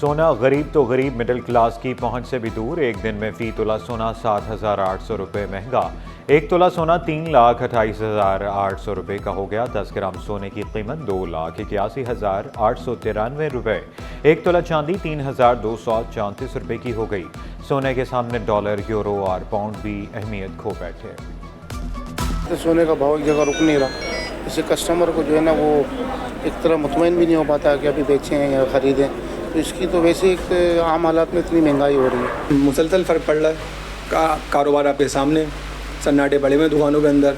सोना गरीब तो गरीब मिडिल क्लास की पहुंच से भी दूर। एक दिन में फी तोला सोना 7,800 रुपये महंगा। एक तोला सोना 3,28,800 रुपये का हो गया। 10 ग्राम सोने की कीमत 2,81,893 रुपये। एक तोला चांदी 3,234 रुपये की हो गई। सोने के सामने डॉलर, यूरो और पाउंड भी अहमियत खो बैठे। तो सोने का भाव एक जगह रुक नहीं रहा, इससे कस्टमर को जो है ना वो एक तरह मुतमईन भी नहीं हो पाता कि अभी बेचें या ख़रीदें। तो इसकी तो वैसे एक आम हालात में इतनी महंगाई हो रही है, मुसलसल फ़र्क पड़ रहा है। कारोबार आपके सामने सन्नाटे पड़े हुए दुकानों के अंदर।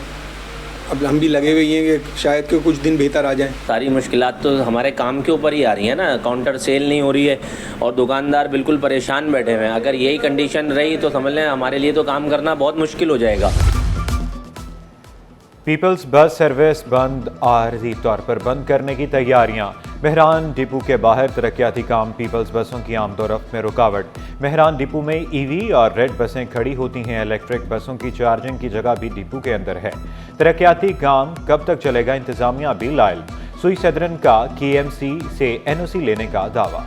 अब हम भी लगे हुए हैं कि शायद कि कुछ दिन बेहतर आ जाएं। सारी मुश्किलात तो हमारे काम के ऊपर ही आ रही है ना। काउंटर सेल नहीं हो रही है और दुकानदार बिल्कुल परेशान बैठे हुए हैं। अगर यही कंडीशन रही तो समझ लें हमारे लिए तो काम करना बहुत मुश्किल हो जाएगा। पीपल्स बस सर्विस बंद, आर्जी तौर पर बंद करने की तैयारियां। मेहरान डिपो के बाहर तरक्याती काम, पीपल्स बसों की आमदोरफ्त में रुकावट। मेहरान डिपो में ईवी और रेड बसें खड़ी होती हैं। इलेक्ट्रिक बसों की चार्जिंग की जगह भी डिपो के अंदर है। तरक्याती काम कब तक चलेगा, इंतजामिया भी लाइल। सुई सदरन का KMC से NOC लेने का दावा।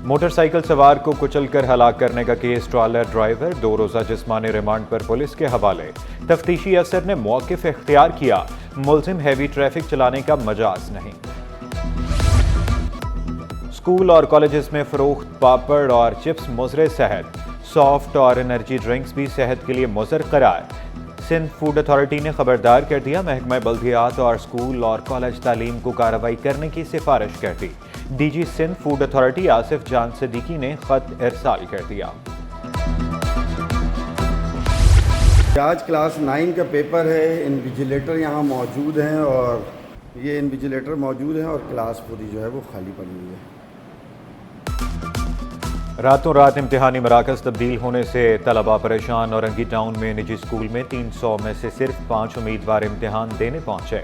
मोटरसाइकिल सवार को कुचलकर हलाक करने का केस, ट्रॉलर ड्राइवर 2 रोज़ा जिस्मानी रिमांड पर पुलिस के हवाले। तफ्तीशी अफसर ने मौक़िफ़ इख्तियार किया, मुल्जिम हैवी ट्रैफिक चलाने का मजाज नहीं। स्कूल और कॉलेजेस में फ़रोख्त पापड़ और चिप्स मुज़र सेहत। सॉफ्ट और एनर्जी ड्रिंक्स भी सेहत के लिए मुज़र करार। सिंध फूड अथॉरिटी ने खबरदार कर दिया, महकमा बल्दियात और स्कूल और कॉलेज तालीम को कार्रवाई करने की सिफारिश कर दी। DG Sindh food authority Asif Jan Siddiqui ने खत इरसाल कर दिया। आज क्लास 9 का पेपर है। इन्विजिलेटर यहाँ मौजूद हैं और ये इन्विजिलेटर मौजूद हैं और क्लास पूरी जो है वो खाली पड़ी हुई है। रातों रात इम्तिहानी मराकज़ तब्दील होने से तलबा परेशान। औरंगी टाउन में निजी स्कूल में 300 में से सिर्फ 5 उम्मीदवार इम्तिहान देने पहुंचे।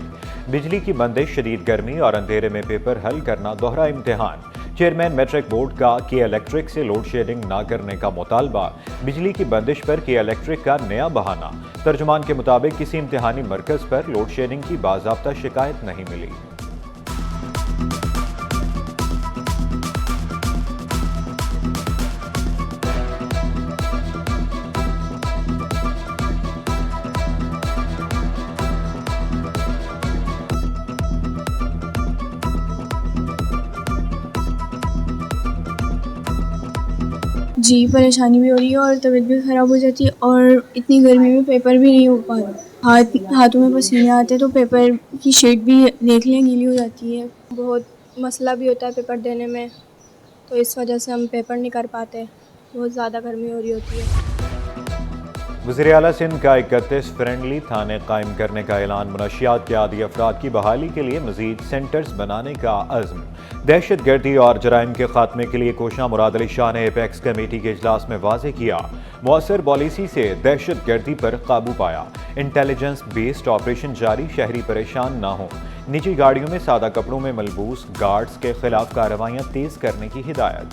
बिजली की बंदिश, शदीद गर्मी और अंधेरे में पेपर हल करना दोहरा इम्तिहान। चेयरमैन मैट्रिक बोर्ड का के इलेक्ट्रिक से लोड शेडिंग ना करने का मुतालबा। बिजली की बंदिश पर के इलेक्ट्रिक का नया बहाना। तर्जुमान के मुताबिक किसी इम्तिहानी मरकज़ पर लोड शेडिंग की बाज़ाब्ता शिकायत नहीं मिली। जी, परेशानी भी हो रही है और तबीयत भी ख़राब हो जाती है और इतनी गर्मी में पेपर भी नहीं हो पा रहा। हाथों में पसीने आते तो पेपर की शीट भी देख लें गीली हो जाती है। बहुत मसला भी होता है पेपर देने में, तो इस वजह से हम पेपर नहीं कर पाते। बहुत ज़्यादा गर्मी हो रही होती है। वज़ीर आला सिंध का 31 फ्रेंडली थाने कायम करने का ऐलान। मुनशियात के आदी अफराद की बहाली के लिए मजीद सेंटर्स बनाने का अज़्म। दहशत गर्दी और जराइम के खात्मे के लिए कोशियां। मुराद अली शाह ने एपेक्स कमेटी के इजलास में वाज़ेह किया, मौसर पॉलिसी से दहशत गर्दी पर काबू पाया। इंटेलिजेंस बेस्ड ऑपरेशन जारी, शहरी परेशान ना हो। निजी गाड़ियों में सादा कपड़ों में मलबूस गार्ड्स के खिलाफ कार्रवाइयाँ तेज करने की हिदायत।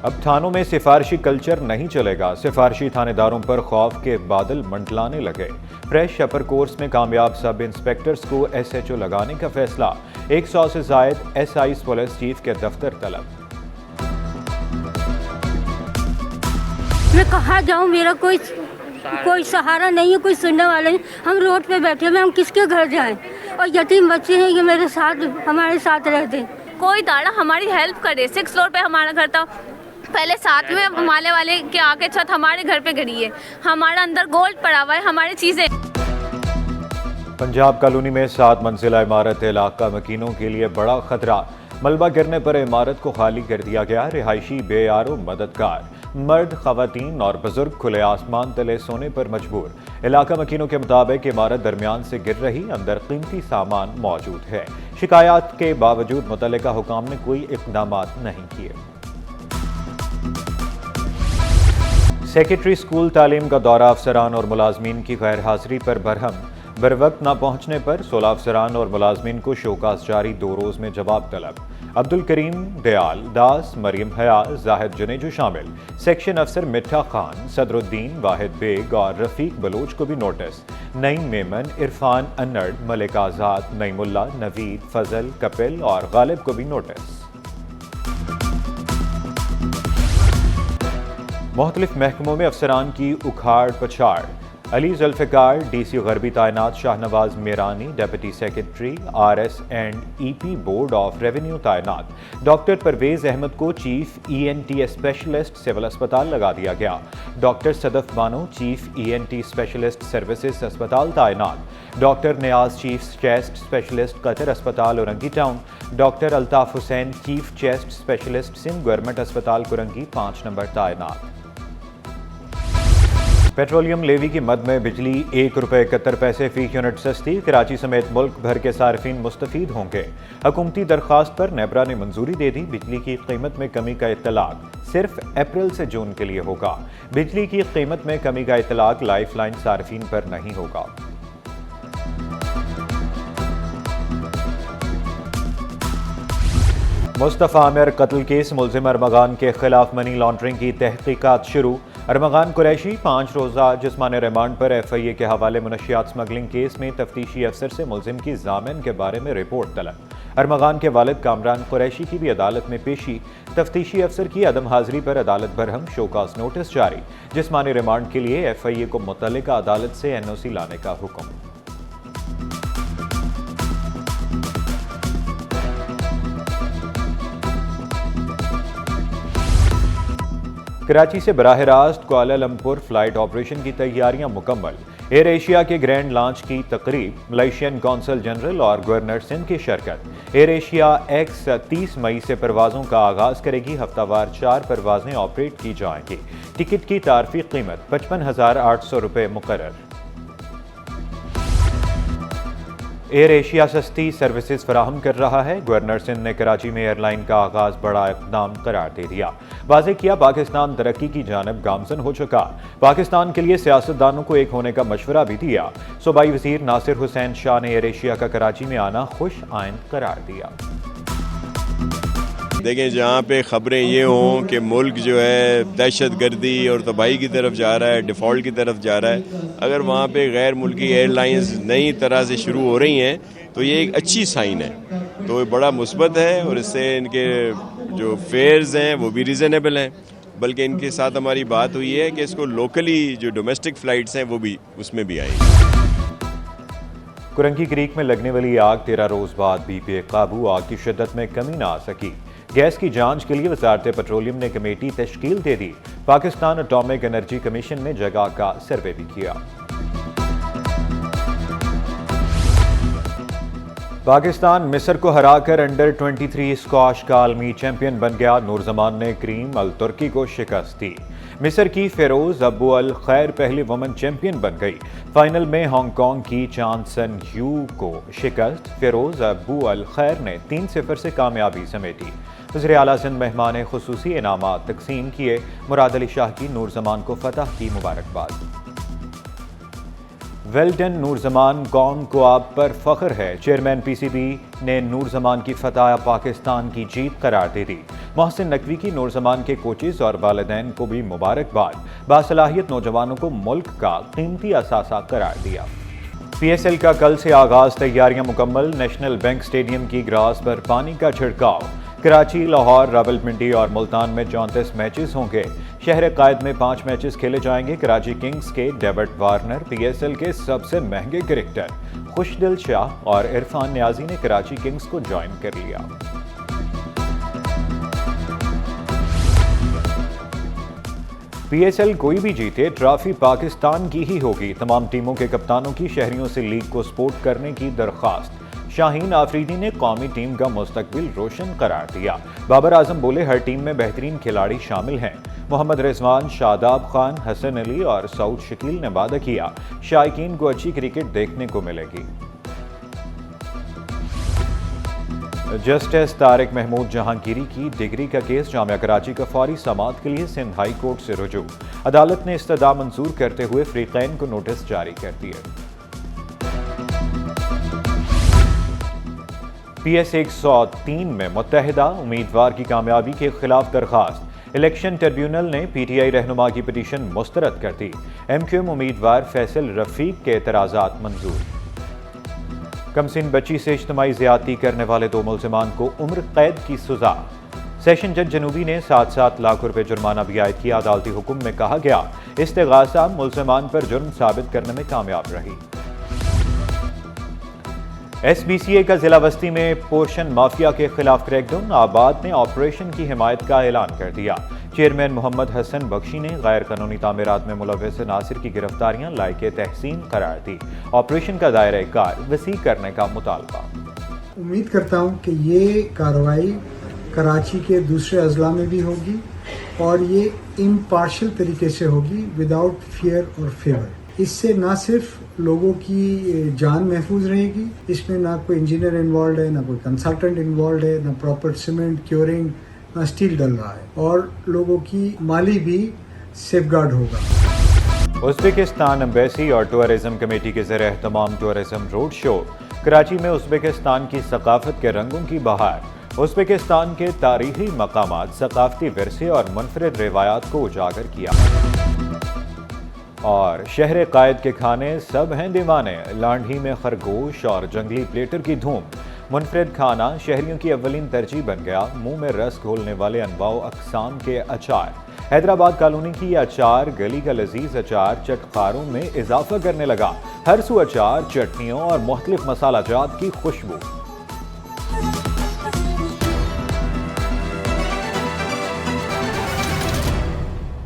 अब थानों में सिफारशी कल्चर नहीं चलेगा। सिफारशी थानेदारों पर खौफ के बादल मंडलाने लगे। फ्रेश अपर कोर्स में कामयाब सब इंस्पेक्टर्स को SHO लगाने का फैसला। 100 से जायद SIs पुलिस चीफ के दफ्तर तलब। मैं कहाँ जाऊँ, मेरा कोई सहारा नहीं है, कोई सुनने वाला नहीं। हम रोड पे बैठे हुए, हम किसके घर जाएं? और यतीम बच्चे हैं ये मेरे साथ, हमारे साथ रहते हैं। कोई दाड़ा हमारी हेल्प करे। 6 फ्लोर पे हमारा घर था पहले, साथ में अब माले वाले के आके छत हमारे घर पे गिरी है। हमारा अंदर गोल्ड पड़ा हुआ है, हमारी चीजें। पंजाब कॉलोनी में 7 मंजिला इमारत इलाका मकीनों के लिए बड़ा खतरा। मलबा गिरने पर इमारत को खाली कर दिया गया। रिहायशी बेयारो मददगार, मर्द, खवातीन और बुजुर्ग खुले आसमान तले सोने पर मजबूर। इलाका मकीनों के मुताबिक इमारत दरमियान से गिर रही, अंदर कीमती सामान मौजूद है। शिकायत के बावजूद मुतल्लिका हुकाम ने कोई इक़दाम नहीं किए। सेक्रेटरी स्कूल तालीम का दौरा, अफसरान और मुलाजमीन की गैर हाजिरी पर बरहम। बर वक्त न पहुंचने पर 16 अफसरान और मुलाजमीन को शोकास जारी, 2 रोज़ में जवाब तलब। अब्दुल करीम दयाल दास, मरियम हया, जाहिद जुनेजो शामिल। सेक्शन अफसर मिठा खान, सदरुद्दीन, वाहिद बेग और रफीक बलोच को भी नोटिस। नईम मेमन, इरफान अन्नड़, मलिक आज़ाद, नईमुल्ला, नवीद, फजल, कपिल और गालिब को भी नोटिस। मुख्तलिफ महकमों में अफसरान की उखाड़ पछाड़। अली जुल्फ़िकार डीसी गरबी तैनात, Shahnawaz Mirani deputy secretary RS and EP board of revenue तैनात। डॉक्टर परवेज़ अहमद को चीफ ENT स्पेशलिस्ट सिविल अस्पताल लगा दिया गया। Doctor Sadaf Bano chief ENT specialist services अस्पताल तैनात। Doctor Niaz chief chest specialist Qatar अस्पताल Orangi town. Doctor Altaf Hussain chief chest specialist Sindh government अस्पताल कुरंगी 5 नंबर तैनात। पेट्रोलियम लेवी की मद में बिजली ₹1.71 फी यूनिट सस्ती। कराची समेत मुल्क भर के सार्फिन मुस्तफीद होंगे। हुकूमती दरख्वास्त पर नेबरा ने मंजूरी दे दी। बिजली की कीमत में कमी का इत्तलाक सिर्फ अप्रैल से जून के लिए होगा। बिजली की कीमत में कमी का इत्तलाक लाइफ लाइन सार्फिन पर नहीं होगा। मुस्तफ़ा आमिर कत्ल केस, मुलजिम अरमगान के खिलाफ मनी लॉन्ड्रिंग की तहकीकात शुरू। अरमगान कुरैशी 5 रोज़ा जिस्मानी रिमांड पर FIA के हवाले। मुनशियात स्मगलिंग केस में तफ्तीशी अफसर से मुलजिम की जामिन के बारे में रिपोर्ट तलब। अरमगान के वालिद कामरान कुरैशी की भी अदालत में पेशी। तफ्तीशी अफसर की अदम हाजिरी पर अदालत बरहम, शोकास नोटिस जारी। जिस्मानी रिमांड के लिए FIA को मुतल्लिका अदालत से NOC लाने का हुक्म। कराची से बराह रास्त कुआलालंपुर फ्लाइट ऑपरेशन की तैयारियां मुकम्मल। एयर एशिया के ग्रैंड लॉन्च की तकरीब, मलेशियन कौंसल जनरल और गवर्नर सिंध की शिरकत। एयर एशिया X 30 मई से परवाज़ों का आगाज़ करेगी। हफ्तावार 4 परवाज़ें ऑपरेट की जाएंगी। टिकट की तारफी कीमत ₹55,800 मुकर्रर। एयर एशिया सस्ती सर्विसेज फराहम कर रहा है। गवर्नर सिंध ने कराची में एयरलाइन का आगाज बड़ा इक़दाम करार दे दिया। वाज़ेह किया पाकिस्तान तरक्की की जानिब गामज़न हो चुका। पाकिस्तान के लिए सियासतदानों को एक होने का मशवरा भी दिया। सूबाई वज़ीर नासिर हुसैन शाह ने एयर एशिया का कराची में आना खुश आइंद करार दिया। देखें, जहाँ पे ख़बरें ये हों कि मुल्क जो है दहशत गर्दी और तबाही की तरफ जा रहा है, डिफ़ॉल्ट की तरफ जा रहा है, अगर वहाँ पे गैर मुल्की एयरलाइंस नई तरह से शुरू हो रही हैं तो ये एक अच्छी साइन है। तो ये बड़ा मुस्बत है और इससे इनके जो फेयर्स हैं वो भी रीज़नेबल हैं। बल्कि इनके साथ हमारी बात हुई है कि इसको लोकली जो डोमेस्टिक फ़्लाइट्स हैं वो भी उसमें भी आएंगी। कुरंगी क्रीक में लगने वाली आग 13 रोज़ बाद भी बेकाबू। आग की शिद्दत में कमी ना आ सकी। गैस की जांच के लिए वज़ारत पेट्रोलियम ने कमेटी तश्कील दे दी। पाकिस्तान एटॉमिक एनर्जी कमीशन ने जगह का सर्वे भी किया। पाकिस्तान मिस्र को हराकर अंडर 23 स्क्वाश का आलमी चैंपियन बन गया। नूरजमान ने करीम अल तुर्की को शिकस्त दी। मिस्र की फेरोज अबू अल खैर पहली वुमेन चैंपियन बन गई। फाइनल में हांगकांग की चांद सन यू को शिकस्त। फेरोज अबू अल खैर ने 3-0 से कामयाबी समेटी। वज़ीर आला सिंध मेहमान खुसूसी इनामात तकसीम किए। मुराद अली शाह की नूरजमान को फतह की मुबारकबाद। वेल्डन नूरजमान, कौम को आप पर फख्र है। चेयरमैन PCB ने नूरजमान की फतह पाकिस्तान की जीत करार दे दी। मोहसिन नकवी की नूरजमान के कोचेज़ और वालिदैन को भी मुबारकबाद। बासलाहियत नौजवानों को मुल्क का कीमती असासा करार दिया। PSL का कल से आगाज, तैयारियां मुकम्मल। नेशनल बैंक स्टेडियम की ग्रास पर पानी का छिड़काव। कराची, लाहौर, रावलपिंडी और मुल्तान में 34 मैचेस होंगे। शहर कायद में 5 मैचेस खेले जाएंगे। कराची किंग्स के डेविड वार्नर PSL के सबसे महंगे क्रिकेटर खुशदिल शाह और इरफान न्याजी ने कराची किंग्स को ज्वाइन कर लिया। PSL कोई भी जीते, ट्रॉफी पाकिस्तान की ही होगी। तमाम टीमों के कप्तानों की शहरियों से लीग को सपोर्ट करने की दरख्वास्त। शाहीन आफरीदी ने कौमी टीम का मुस्तकबिल रोशन करार दिया। बाबर आजम बोले, हर टीम में बेहतरीन खिलाड़ी शामिल हैं। मोहम्मद रिजवान, शादाब खान, हसन अली और सऊद शकील ने वादा किया, शायकीन को अच्छी क्रिकेट देखने को मिलेगी। जस्टिस तारिक महमूद जहांगीरी की डिग्री का केस जामिया कराची का फौरी समाअत के लिए सिंध हाई कोर्ट से रुजू। अदालत ने इस्तदा मंजूर करते हुए फ्रीकैन को नोटिस जारी कर दिए। PS 103 में मुत्तहिदा उम्मीदवार की कामयाबी के खिलाफ दरखास्त। इलेक्शन ट्रिब्यूनल ने PTI रहनुमा की पिटीशन मुस्तरद कर दी। MQM उम्मीदवार फैसल रफीक के एतराज़ात मंजूर। कमसिन बच्ची से इज्तिमाई ज़्यादती करने वाले 2 मुल्ज़िमान को उम्र कैद की सज़ा। सेशन जज जनूबी ने 7-7 लाख रुपए जुर्माना भी आयद किया। अदालती हुक्म में कहा गया इस्तिगासा मुल्ज़िमान पर जुर्म साबित करने में कामयाब रही। SBCA का जिला बस्ती में पोर्शन माफिया के खिलाफ क्रैकडाउन। आबाद ने ऑपरेशन की हिमायत का ऐलान कर दिया। चेयरमैन मोहम्मद हसन बख्शी ने गैर कानूनी तामीरात में मुलव्वस नासिर की गिरफ्तारियां लायके तहसीन करार दी। ऑपरेशन का दायरा कार वसी करने का मुतालबा। उम्मीद करता हूं कि ये कार्रवाई कराची के दूसरे अजला में भी होगी और ये इम्पार्शियल तरीके से होगी, विदाउट फियर और फेवर। इससे ना सिर्फ लोगों की जान महफूज रहेगी, इसमें ना कोई इंजीनियर इन्वॉल्व है, ना कोई कंसल्टेंट इन्वॉल्व है, ना प्रॉपर सीमेंट क्योरिंग, ना स्टील डल रहा है, और लोगों की माली भी सेफगार्ड होगा। उज़्बेकिस्तान एम्बेसी और टूरिज्म कमेटी के ज़रिए तमाम टूरिज्म रोड शो। कराची में उज़्बेकिस्तान की सकाफत के रंगों की बहार। उज़्बेकिस्तान के तारीखी मकामात, सकाफती विरसे और मुनफरिद रिवायात को उजागर किया। और शहर कायद के खाने सब हैं दीवाने। लांढी में खरगोश और जंगली प्लेटर की धूम। मुनफरिद खाना शहरियों की अव्वलीन तरजीह बन गया। मुंह में रस घोलने वाले अनवाओ अकसाम के अचार। हैदराबाद कॉलोनी की अचार गली का लजीज अचार चटखारों में इजाफा करने लगा। हर सू अचार, चटनियों और मुख्तलिफ मसाला जात की खुशबू।